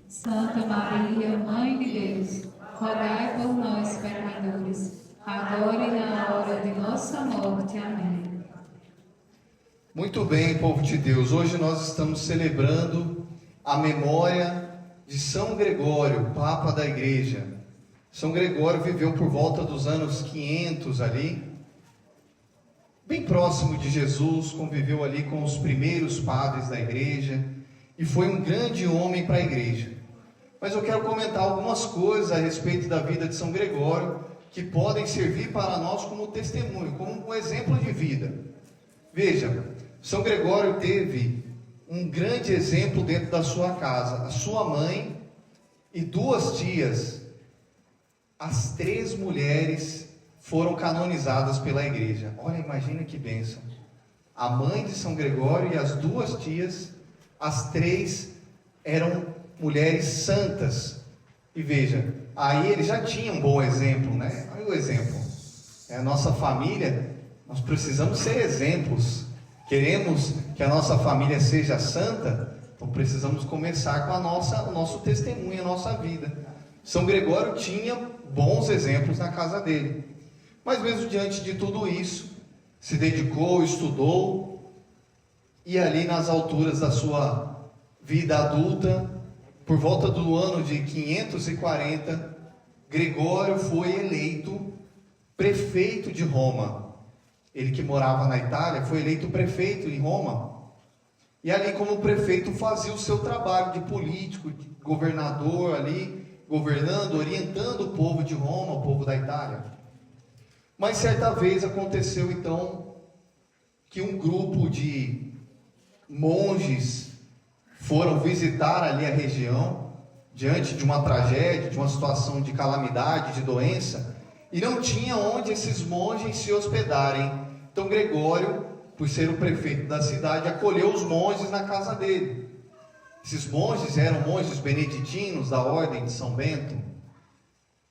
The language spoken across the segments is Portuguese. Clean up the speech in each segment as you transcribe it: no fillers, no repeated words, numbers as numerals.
Santa Maria, Mãe de Deus, rogai por nós, pecadores, agora e na hora de nossa morte. Amém. Muito bem, povo de Deus, hoje nós estamos celebrando a memória de São Gregório, Papa da Igreja. São Gregório viveu por volta dos anos 500 ali, bem próximo de Jesus, conviveu ali com os primeiros padres da igreja e foi um grande homem para a igreja. Mas eu quero comentar algumas coisas a respeito da vida de São Gregório que podem servir para nós como testemunho, como um exemplo de vida. Veja, São Gregório teve um grande exemplo dentro da sua casa. A sua mãe e duas tias, as 3 mulheres foram canonizadas pela igreja. Olha, imagina que bênção. A mãe de São Gregório e as 2 tias, as 3 eram mulheres santas. E veja, aí ele já tinha um bom exemplo, né? Olha o exemplo. É a nossa família, nós precisamos ser exemplos. Queremos que a nossa família seja santa, então precisamos começar com o nosso testemunho, a nossa vida. São Gregório tinha bons exemplos na casa dele. Mas mesmo diante de tudo isso, se dedicou, estudou, e ali nas alturas da sua vida adulta, por volta do ano de 540, Gregório foi eleito prefeito de Roma. Ele que morava na Itália, foi eleito prefeito em Roma. E ali como prefeito fazia o seu trabalho de político, de governador ali, governando, orientando o povo de Roma, o povo da Itália. Mas certa vez aconteceu então que um grupo de monges foram visitar ali a região, diante de uma tragédia, de uma situação de calamidade, de doença, e não tinha onde esses monges se hospedarem. Então Gregório, por ser o prefeito da cidade, acolheu os monges na casa dele. Esses monges eram monges beneditinos da ordem de São Bento.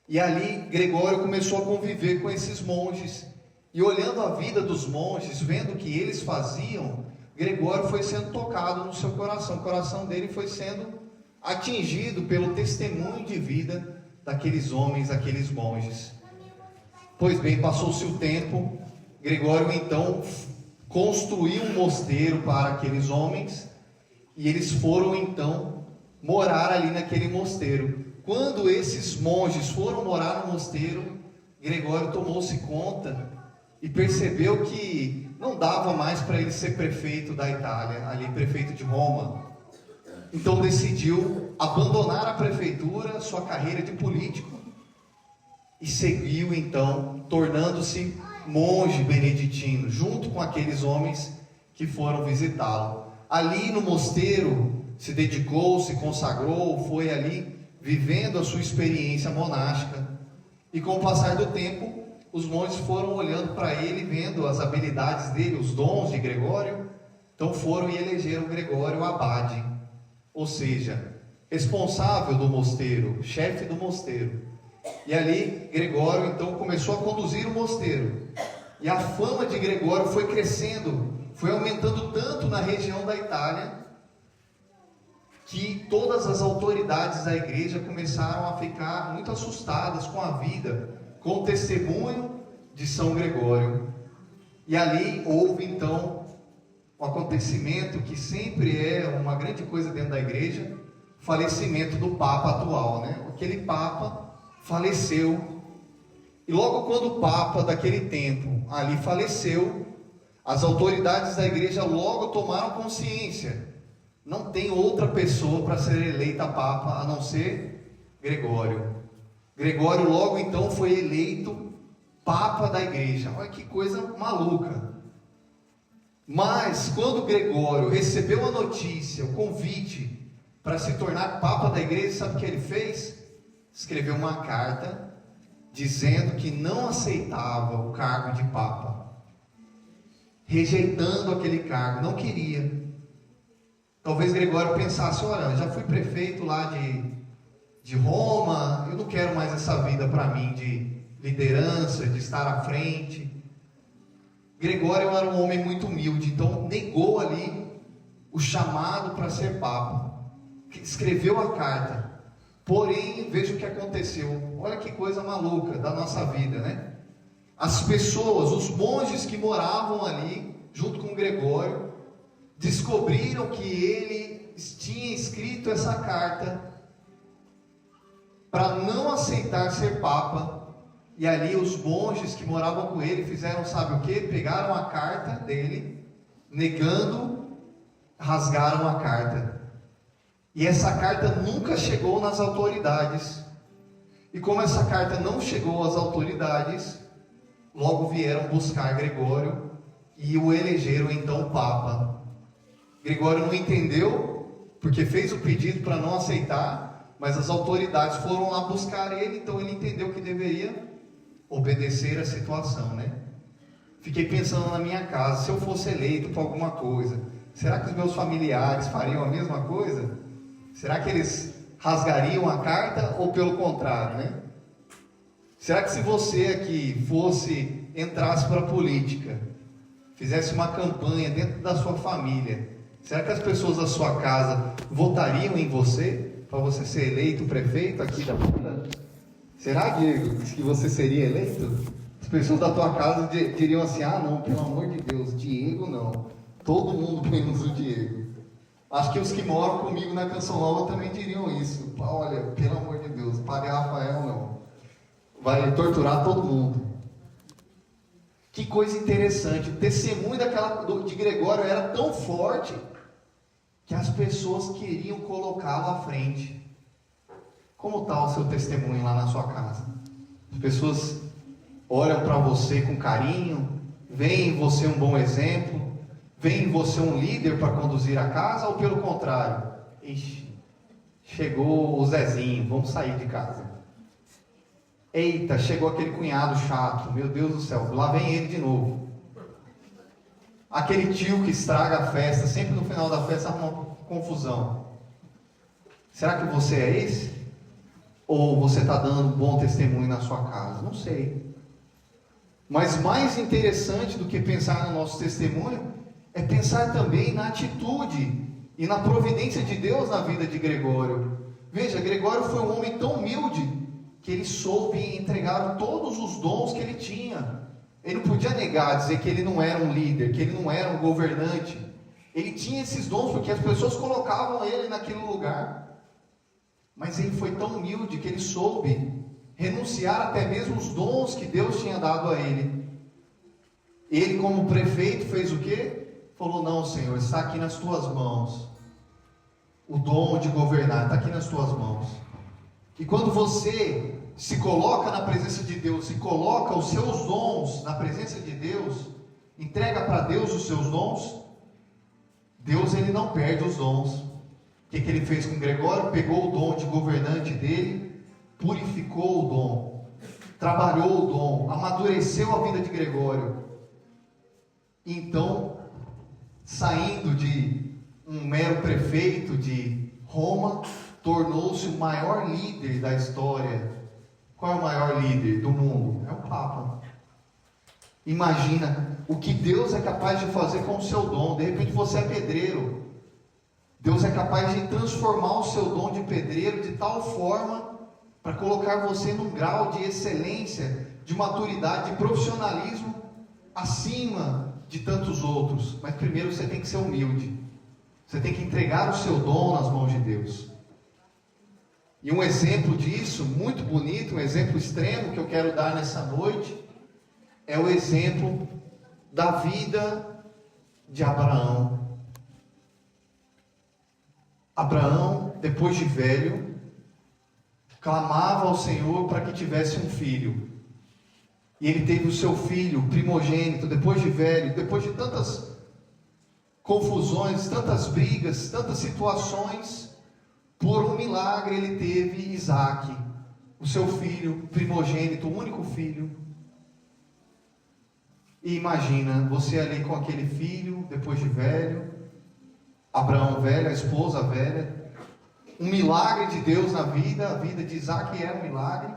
E ali Gregório começou a conviver com esses monges. E olhando a vida dos monges, vendo o que eles faziam, Gregório foi sendo tocado no seu coração. O coração dele foi sendo atingido pelo testemunho de vida daqueles homens, daqueles monges. Pois bem, passou-se o tempo, Gregório então construiu um mosteiro para aqueles homens, e eles foram então morar ali naquele mosteiro. Quando esses monges foram morar no mosteiro, Gregório tomou-se conta e percebeu que não dava mais para ele ser prefeito da Itália, ali prefeito de Roma. Então decidiu abandonar a prefeitura, sua carreira de político, e seguiu então, tornando-se monge beneditino, junto com aqueles homens que foram visitá-lo. Ali no mosteiro, se dedicou, se consagrou, foi ali vivendo a sua experiência monástica. E com o passar do tempo, os monges foram olhando para ele, vendo as habilidades dele, os dons de Gregório. Então foram e elegeram Gregório abade, ou seja, responsável do mosteiro, chefe do mosteiro. E ali Gregório então começou a conduzir o mosteiro. E a fama de Gregório foi crescendo, foi aumentando tanto na região da Itália, que todas as autoridades da igreja começaram a ficar muito assustadas com a vida, com o testemunho de São Gregório. E ali houve então um acontecimento que sempre é uma grande coisa dentro da igreja: falecimento do Papa atual, né? Aquele Papa faleceu, e logo quando o Papa daquele tempo ali faleceu, as autoridades da igreja logo tomaram consciência: não tem outra pessoa para ser eleita Papa a não ser Gregório. Gregório logo então foi eleito Papa da igreja. Olha que coisa maluca. Mas quando Gregório recebeu a notícia, o convite para se tornar Papa da igreja, sabe o que ele fez? Escreveu uma carta dizendo que não aceitava o cargo de Papa, rejeitando aquele cargo, não queria. Talvez Gregório pensasse: olha, já fui prefeito lá de Roma, eu não quero mais essa vida para mim de liderança, de estar à frente. Gregório era um homem muito humilde, então negou ali o chamado para ser Papa. escreveu a carta. Porém, veja o que aconteceu. Olha que coisa maluca da nossa vida, né? As pessoas, os monges que moravam ali, junto com Gregório, descobriram que ele tinha escrito essa carta para não aceitar ser papa. E ali os monges que moravam com ele fizeram, sabe o que? Pegaram a carta dele, negando, rasgaram a carta. E essa carta nunca chegou nas autoridades. E como essa carta não chegou às autoridades, logo vieram buscar Gregório e o elegeram então papa. Gregório não entendeu, porque fez o pedido para não aceitar, mas as autoridades foram lá buscar ele, então ele entendeu que deveria obedecer a situação, né? Fiquei pensando na minha casa, se eu fosse eleito para alguma coisa, será que os meus familiares fariam a mesma coisa? Será que eles rasgariam a carta ou pelo contrário, né? Será que se você aqui entrasse para a política, fizesse uma campanha dentro da sua família, será que as pessoas da sua casa votariam em você para você ser eleito prefeito aqui da vila? Será, Diego, que você seria eleito? As pessoas da tua casa diriam assim: ah, não, pelo amor de Deus, Diego não. Todo mundo menos o Diego. Acho que os que moram comigo na Canção Nova também diriam isso. Olha, pelo amor de Deus, Padre Rafael não. Vai torturar todo mundo. Que coisa interessante. O testemunho de Gregório era tão forte que as pessoas queriam colocá-lo à frente. Como está o seu testemunho lá na sua casa? As pessoas olham para você com carinho, veem em você um bom exemplo, veem em você um líder para conduzir a casa, ou pelo contrário? Ixi, chegou o Zezinho, vamos sair de casa. Eita, chegou aquele cunhado chato, meu Deus do céu, lá vem ele de novo. Aquele tio que estraga a festa, sempre no final da festa arruma confusão. Será que você é esse? Ou você está dando um bom testemunho na sua casa? Não sei. Mas mais interessante do que pensar no nosso testemunho é pensar também na atitude e na providência de Deus na vida de Gregório. Veja, Gregório foi um homem tão humilde que ele soube entregar todos os dons que ele tinha. Ele não podia negar, dizer que ele não era um líder, que ele não era um governante. Ele tinha esses dons porque as pessoas colocavam ele naquele lugar. Mas ele foi tão humilde que ele soube renunciar até mesmo os dons que Deus tinha dado a ele. Ele, como prefeito, fez o quê? Falou: não, Senhor, está aqui nas tuas mãos. O dom de governar está aqui nas tuas mãos. E quando você se coloca na presença de Deus e coloca os seus dons na presença de Deus, entrega para Deus os seus dons, Deus ele não perde os dons. O que ele fez com Gregório? Pegou o dom de governante dele, purificou o dom, trabalhou o dom, amadureceu a vida de Gregório. Então, saindo de um mero prefeito de Roma, tornou-se o maior líder da história. Qual é o maior líder do mundo? É o Papa. Imagina o que Deus é capaz de fazer com o seu dom. De repente você é pedreiro. Deus é capaz de transformar o seu dom de pedreiro de tal forma para colocar você num grau de excelência, de maturidade, de profissionalismo acima de tantos outros. Mas primeiro você tem que ser humilde. Você tem que entregar o seu dom nas mãos de Deus. E um exemplo disso, muito bonito, um exemplo extremo que eu quero dar nessa noite, é o exemplo da vida de Abraão. Abraão, depois de velho, clamava ao Senhor para que tivesse um filho. E ele teve o seu filho primogênito, depois de velho, depois de tantas confusões, tantas brigas, tantas situações, por um milagre ele teve Isaque, o seu filho primogênito, o único filho. E imagina, você ali com aquele filho, depois de velho, Abraão velho, a esposa velha, um milagre de Deus na vida, a vida de Isaque era um milagre.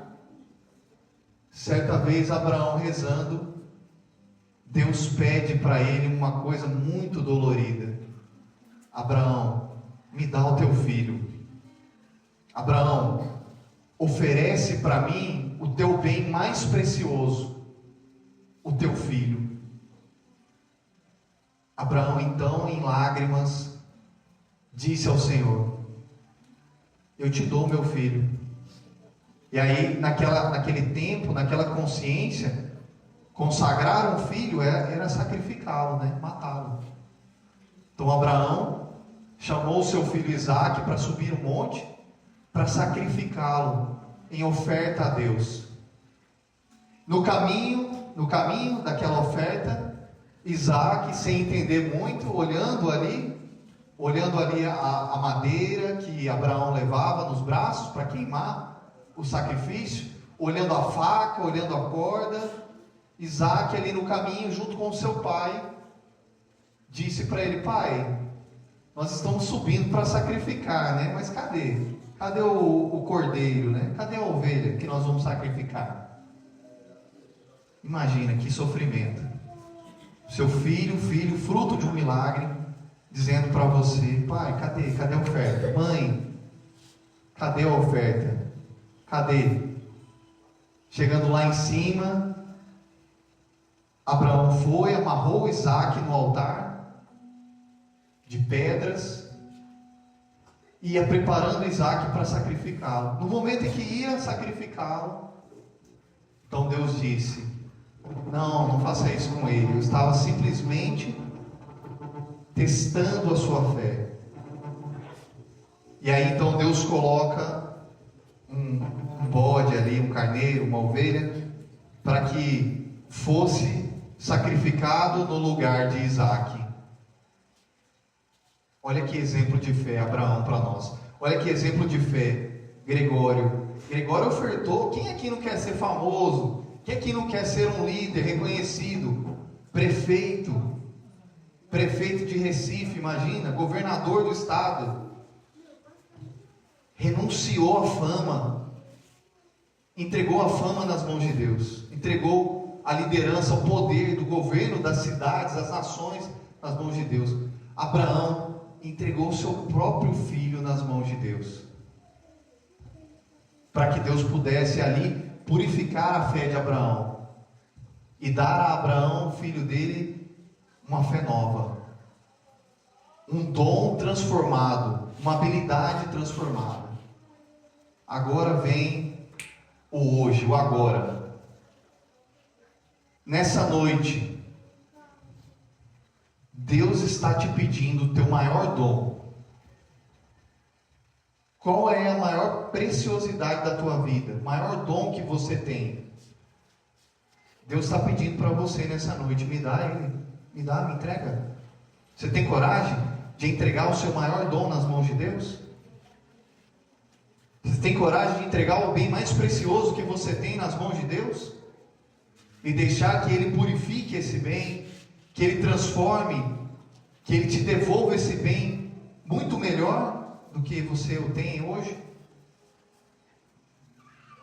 Certa vez Abraão rezando, Deus pede para ele uma coisa muito dolorida: Abraão, me dá o teu filho. Abraão, oferece para mim o teu bem mais precioso, o teu filho. Abraão, então, em lágrimas, disse ao Senhor: eu te dou meu filho. E aí, naquele tempo, naquela consciência, consagrar um filho era sacrificá-lo, né? Matá-lo. Então Abraão chamou o seu filho Isaque para subir o monte, para sacrificá-lo em oferta a Deus. No caminho daquela oferta, Isaque, sem entender muito, olhando ali a madeira que Abraão levava nos braços para queimar o sacrifício, olhando a faca, olhando a corda, Isaque ali no caminho, junto com o seu pai, disse para ele: pai, nós estamos subindo para sacrificar, né? Mas cadê? Cadê o cordeiro, né? Cadê a ovelha que nós vamos sacrificar? Imagina que sofrimento. Seu filho, fruto de um milagre, dizendo para você: pai, cadê a oferta? Mãe, cadê a oferta? Cadê? Chegando lá em cima, Abraão foi, amarrou Isaque no altar de pedras, e ia preparando Isaque para sacrificá-lo. No momento em que ia sacrificá-lo, então Deus disse: não faça isso com ele. Eu estava simplesmente testando a sua fé. E aí então Deus coloca um bode ali, um carneiro, uma ovelha, para que fosse sacrificado no lugar de Isaque. Olha que exemplo de fé Abraão para nós. Olha que exemplo de fé Gregório. Gregório ofertou. Quem aqui não quer ser famoso? Quem aqui não quer ser um líder reconhecido? Prefeito de Recife, imagina, governador do estado. Renunciou à fama, entregou a fama nas mãos de Deus, entregou a liderança, o poder do governo das cidades, das nações nas mãos de Deus. Abraão entregou o seu próprio filho nas mãos de Deus, para que Deus pudesse ali purificar a fé de Abraão e dar a Abraão, filho dele, uma fé nova, um dom transformado, uma habilidade transformada. Agora vem o hoje, o agora. Nessa noite, Deus está te pedindo o teu maior dom. Qual é a maior preciosidade da tua vida? O maior dom que você tem? Deus está pedindo para você nessa noite: me dá ele, me entrega. Você tem coragem de entregar o seu maior dom nas mãos de Deus? Você tem coragem de entregar o bem mais precioso que você tem nas mãos de Deus? E deixar que Ele purifique esse bem, que Ele transforme, que Ele te devolva esse bem muito melhor do que você o tem hoje?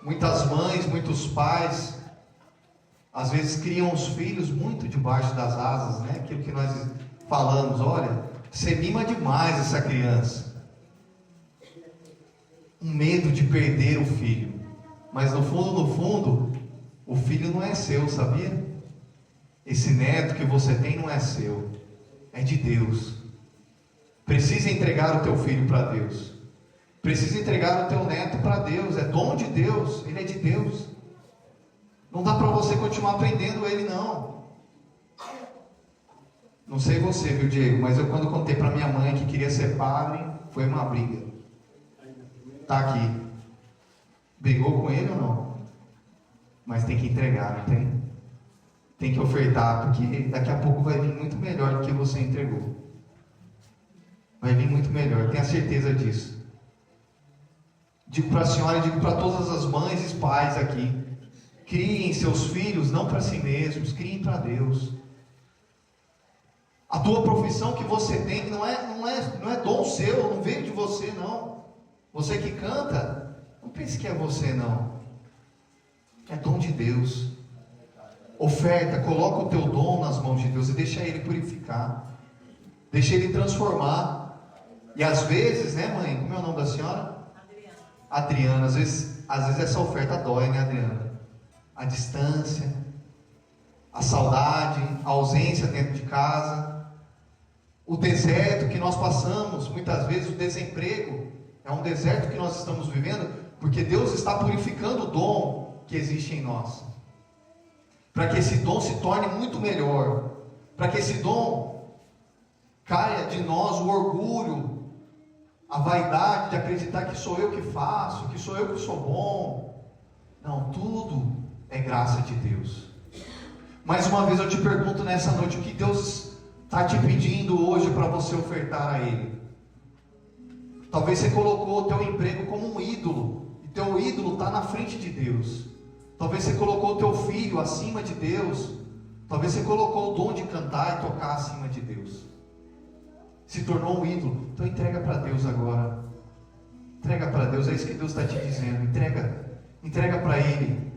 Muitas mães, muitos pais, às vezes criam os filhos muito debaixo das asas, né? Aquilo que nós falamos: olha, você mima demais essa criança. Um medo de perder o filho. Mas no fundo, o filho não é seu, sabia? Esse neto que você tem não é seu, é de Deus. Precisa entregar o teu filho para Deus. Precisa entregar o teu neto para Deus. É dom de Deus, ele é de Deus. Não dá para você continuar prendendo ele, não. Não sei você, viu, Diego, mas eu, quando contei para minha mãe que queria ser padre, foi uma briga. Está aqui. Brigou com ele ou não? Mas tem que entregar, não tem? Tem que ofertar, porque daqui a pouco vai vir muito melhor do que você entregou. Vai vir muito melhor, tenha certeza disso. Digo para a senhora e digo para todas as mães e pais aqui: criem seus filhos não para si mesmos, criem para Deus. A tua profissão que você tem não é dom seu, não veio de você, não. Você que canta, não pense que é você, não. É dom de Deus. Oferta, coloca o teu dom nas mãos de Deus e deixa Ele purificar. Deixa Ele transformar. E às vezes, né, mãe? Como é o nome da senhora? Adriana, às vezes essa oferta dói, né, Adriana? A distância, a saudade, a ausência dentro de casa, o deserto que nós passamos, muitas vezes o desemprego, é um deserto que nós estamos vivendo, porque Deus está purificando o dom que existe em nós, para que esse dom se torne muito melhor, para que esse dom caia de nós o orgulho, a vaidade de acreditar que sou eu que faço, que sou eu que sou bom. Não, tudo é graça de Deus. Mais uma vez eu te pergunto nessa noite, o que Deus está te pedindo hoje para você ofertar a Ele? Talvez você colocou o teu emprego como um ídolo, e teu ídolo está na frente de Deus. Talvez você colocou o teu filho acima de Deus. Talvez você colocou o dom de cantar e tocar acima de Deus. Se tornou um ídolo. Então entrega para Deus agora. Entrega para Deus, é isso que Deus está te dizendo. Entrega para Ele.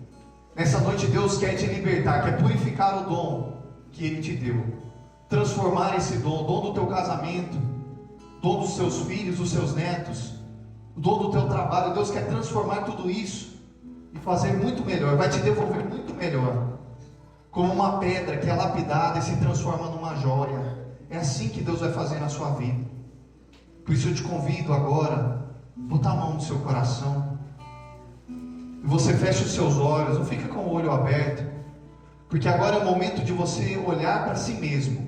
Nessa noite Deus quer te libertar, quer purificar o dom que Ele te deu. Transformar esse dom, o dom do teu casamento, o dom dos seus filhos, dos seus netos, o dom do teu trabalho. Deus quer transformar tudo isso e fazer muito melhor, vai te devolver muito melhor. Como uma pedra que é lapidada e se transforma numa joia. É assim que Deus vai fazer na sua vida. Por isso eu te convido agora, botar a mão no seu coração, e você fecha os seus olhos, não fica com o olho aberto, porque agora é o momento de você olhar para si mesmo.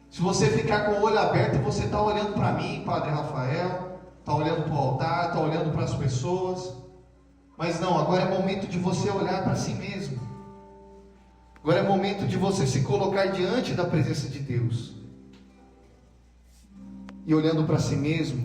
Se você ficar com o olho aberto, você está olhando para mim, Padre Rafael, está olhando para o altar, está olhando para as pessoas, mas não, agora é o momento de você olhar para si mesmo. Agora é o momento de você se colocar diante da presença de Deus, e olhando para si mesmo,